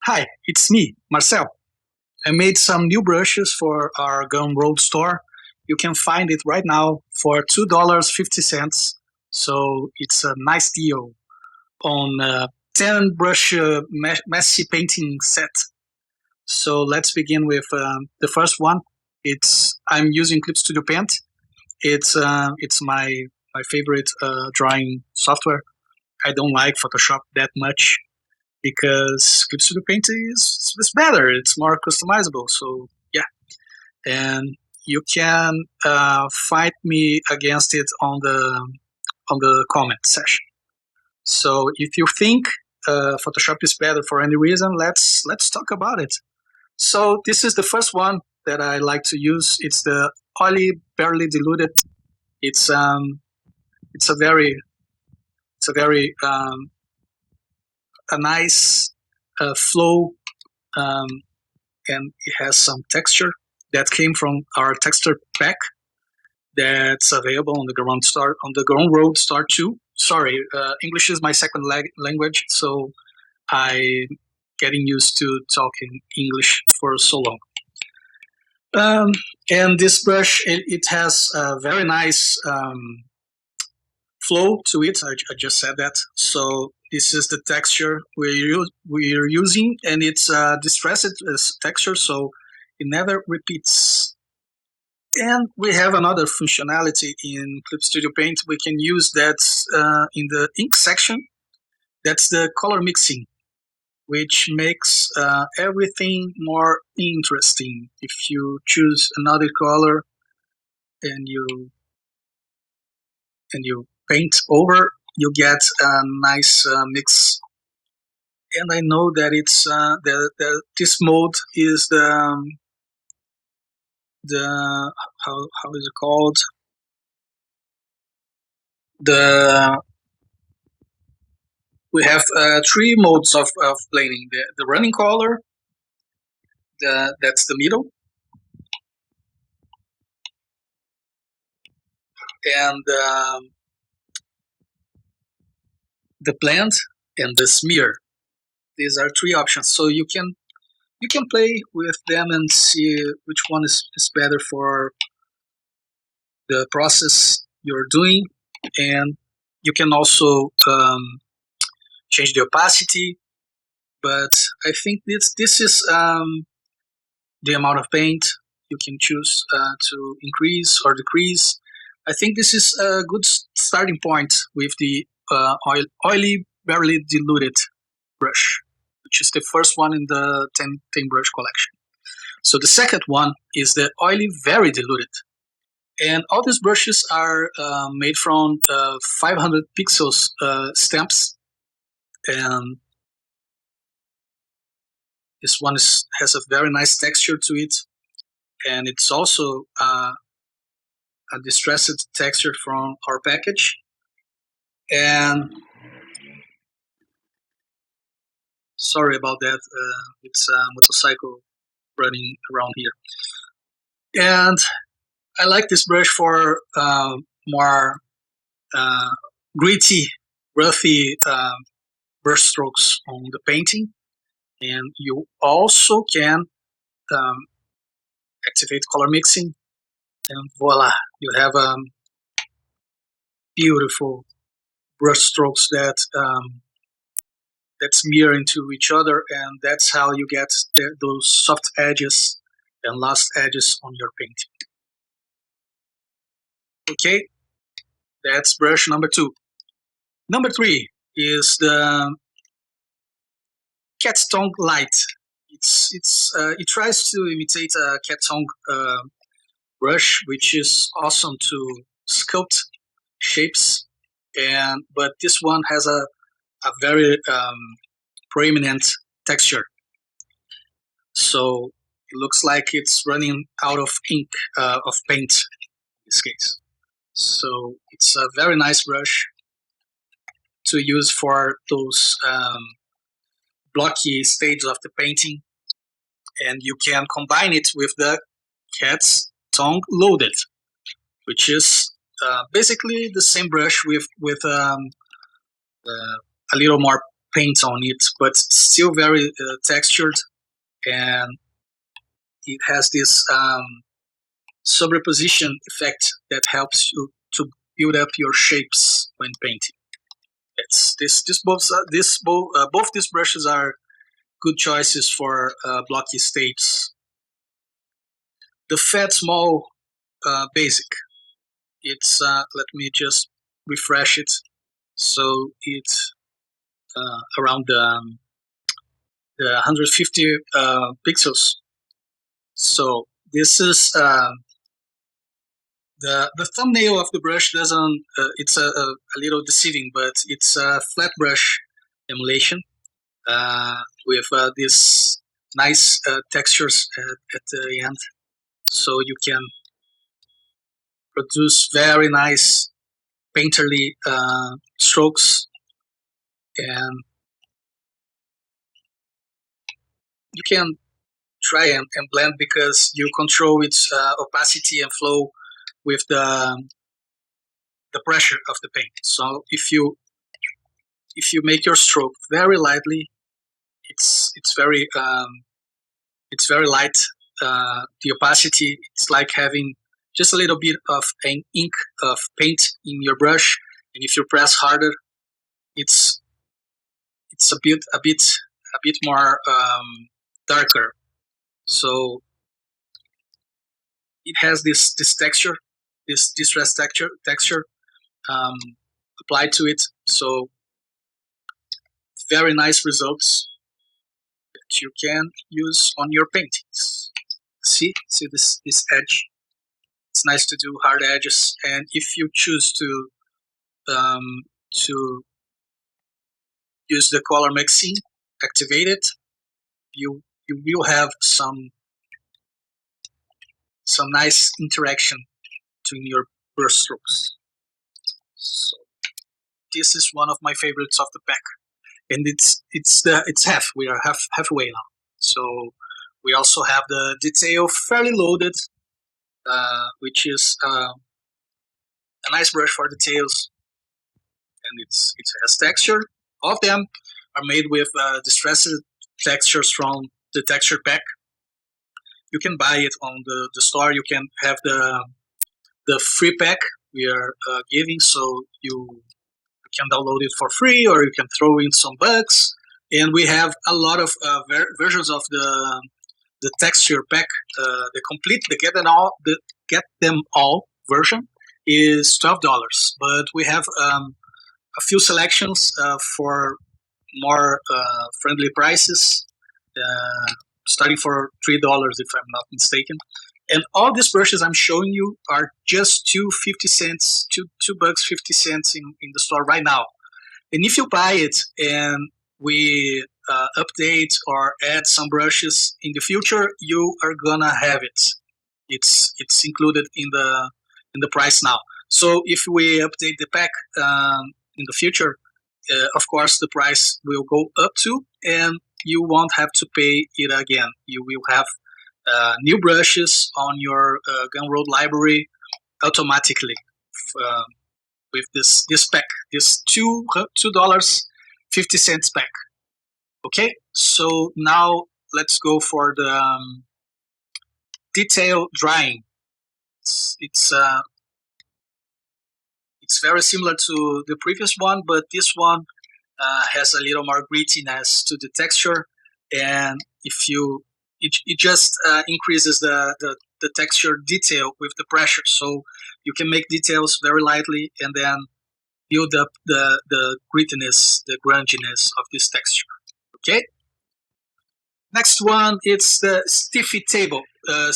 Hi, it's me, Marcel. I made some new brushes for our Gumroad store. You can find it right now for $2.50. So it's a nice deal on a 10 brush messy painting set. So let's begin with the first one. I'm using Clip Studio Paint. It's my favorite drawing software. I don't like Photoshop that much because Clip Studio Paint is better. It's more customizable. So yeah, and you can fight me against it on the comment section. So if you think Photoshop is better for any reason, let's talk about it. So this is the first one that I like to use. It's the oily, barely diluted. It's um it's a very it's a very a nice flow, um, and it has some texture that came from our texture pack that's available on the Gumroad store too. Sorry, English is my second language, so I getting used to talking English for so long. Um, and this brush, it has a very nice flow to it. I just said that. So this is the texture we're using, and it's distressed texture, so it never repeats. And we have another functionality in Clip Studio Paint. We can use that in the ink section. That's the color mixing, which makes everything more interesting. If you choose another color and you paint over, you get a nice mix. And I know that it's this mode is the how is it called, the we have three modes of planing: the running color, that's the middle, and the blend, and the smear. These are three options, so you can play with them and see which one is better for the process you're doing. And you can also change the opacity, but I think this is the amount of paint you can choose to increase or decrease. I think this is a good starting point with the oily, barely diluted brush, which is the first one in the 10 brush collection. So the second one is the oily, very diluted. And all these brushes are made from 500 pixels stamps. And this one has a very nice texture to it. And it's also a distressed texture from our package. And sorry about that, it's a motorcycle running around here. And I like this brush for more gritty, roughy brush strokes on the painting. And you also can um, activate color mixing, and voila, you have beautiful brush strokes that smear into each other, and that's how you get those soft edges and lost edges on your painting. Okay, that's brush number 2. Number 3 is the cat tongue light. It tries to imitate a cat tongue brush, which is awesome to sculpt shapes, but this one has a very prominent texture. So it looks like it's running out of ink, of paint in this case. So it's a very nice brush to use for those blocky stages of the painting. And you can combine it with the cat's tongue loaded, which is basically the same brush with a little more paint on it, but still very textured, and it has this superposition effect that helps you to build up your shapes when painting. It's both these brushes are good choices for blocky shapes. The fat small basic. It's let me just refresh it. So it's around the 150 pixels. So this is the thumbnail of the brush doesn't. It's a little deceiving, but it's a flat brush emulation with these nice textures at the end. So you can produce very nice painterly strokes, and you can try and blend because you control its opacity and flow with the pressure of the paint. So if you make your stroke very lightly, it's very light. The opacity, it's like having just a little bit of an ink of paint in your brush, and if you press harder, it's a bit more darker. So it has this texture, this distress texture um, applied to it. So very nice results that you can use on your paintings. See this edge. It's nice to do hard edges, and if you choose to use the color mixing activated, you will have some nice interaction between your brush strokes. So this is one of my favorites of the pack, and it's half. We are halfway now. So we also have the detail fairly loaded, which is a nice brush for details, and it has texture. All of them are made with distressed textures from the texture pack. You can buy it on the store. You can have the free pack we are giving, so you can download it for free, or you can throw in some bugs. And we have a lot of versions of the texture pack. The get them all version is $12, but we have a few selections for more friendly prices, starting for $3 if I'm not mistaken. And all these brushes I'm showing you are just 2.50 cents, two bucks 50 cents in the store right now. And if you buy it and we update or add some brushes in the future, you are gonna have it. It's included in the price now. So if we update the pack in the future, of course the price will go up too, and you won't have to pay it again. You will have new brushes on your Gumroad library automatically uh, with this pack, this $2 50 cents pack. Okay, so now let's go for the detail drying. It's very similar to the previous one, but this one has a little more grittiness to the texture, and if you it just increases the texture detail with the pressure, so you can make details very lightly and then build up the grittiness, the grunginess of this texture. Okay. Next one, it's the stiffy table. The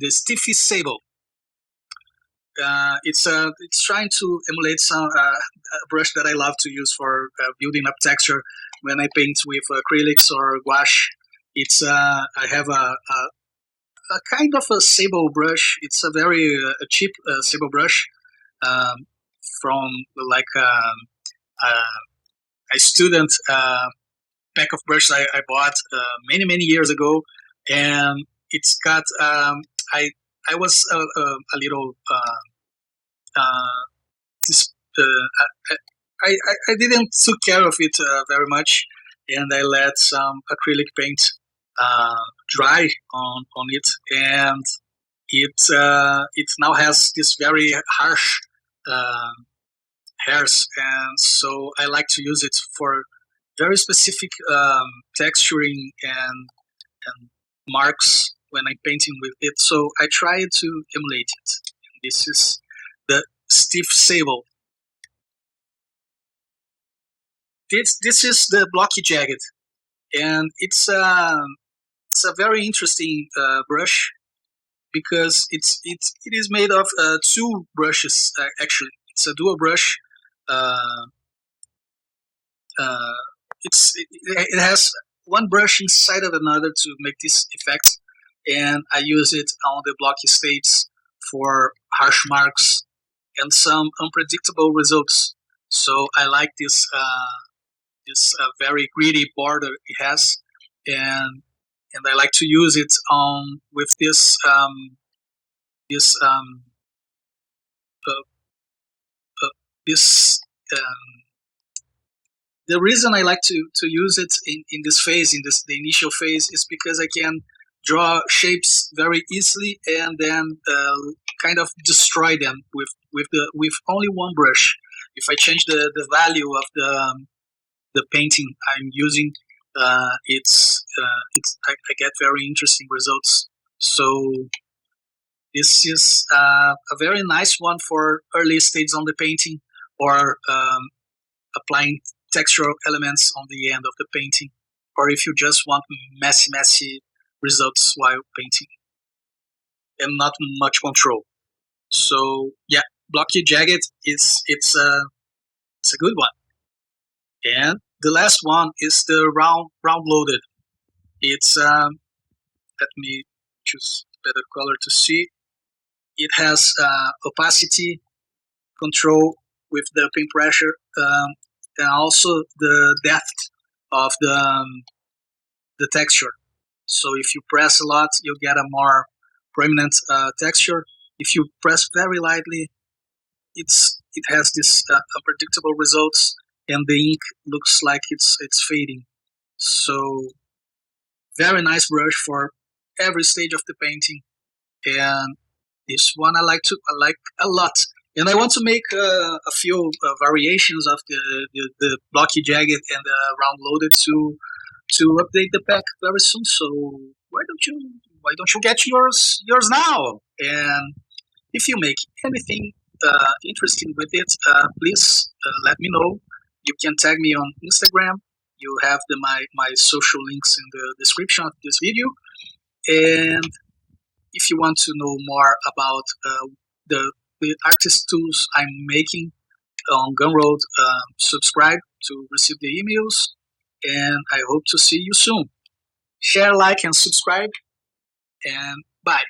stiffy sable. It's trying to emulate a brush that I love to use for building up texture when I paint with acrylics or gouache. I have a kind of a sable brush. It's a very cheap sable brush um, from like a student pack of brushes I bought many years ago, and it's got I I was a little uh, dis- uh, I, I didn't took care of it very much, and I let some acrylic paint uh, dry on it, and it now has this very harsh uh, hairs, and so I like to use it for very specific texturing and marks when I'm painting with it. So I try to emulate it. This is the stiff sable. This is the blocky jagged, and it's a very interesting brush because it is made of two brushes actually. It's a dual brush. Uh, uh, it has one brush inside of another to make this effect, and I use it on the blocky states for harsh marks and some unpredictable results. So I like this very gritty border it has, and I like to use it on with this uh, uh, this the reason I like to use it in this phase, in this the initial phase, is because I can draw shapes very easily and then kind of destroy them with only one brush. If I change the value of the painting I'm using, I get very interesting results. So this is a very nice one for early stages on the painting, or applying textural elements on the end of the painting, or if you just want messy results while painting and not much control. So yeah, blocky jagged is it's a good one. And the last one is the round loaded. It's let me choose better color to see. It has opacity control with the paint pressure, and also the depth of the texture. So if you press a lot, you get a more prominent texture. If you press very lightly, it has this unpredictable results, and the ink looks like it's fading. So very nice brush for every stage of the painting, and this one I like a lot. And I want to make a few variations of the blocky jagged and the round loaded to update the pack very soon. So why don't you get yours now? And if you make anything interesting with it, please let me know. You can tag me on Instagram. You have my social links in the description of this video. And if you want to know more about the, the artist tools I'm making on Gumroad, subscribe to receive the emails. And I hope to see you soon. Share, like, and subscribe. And bye.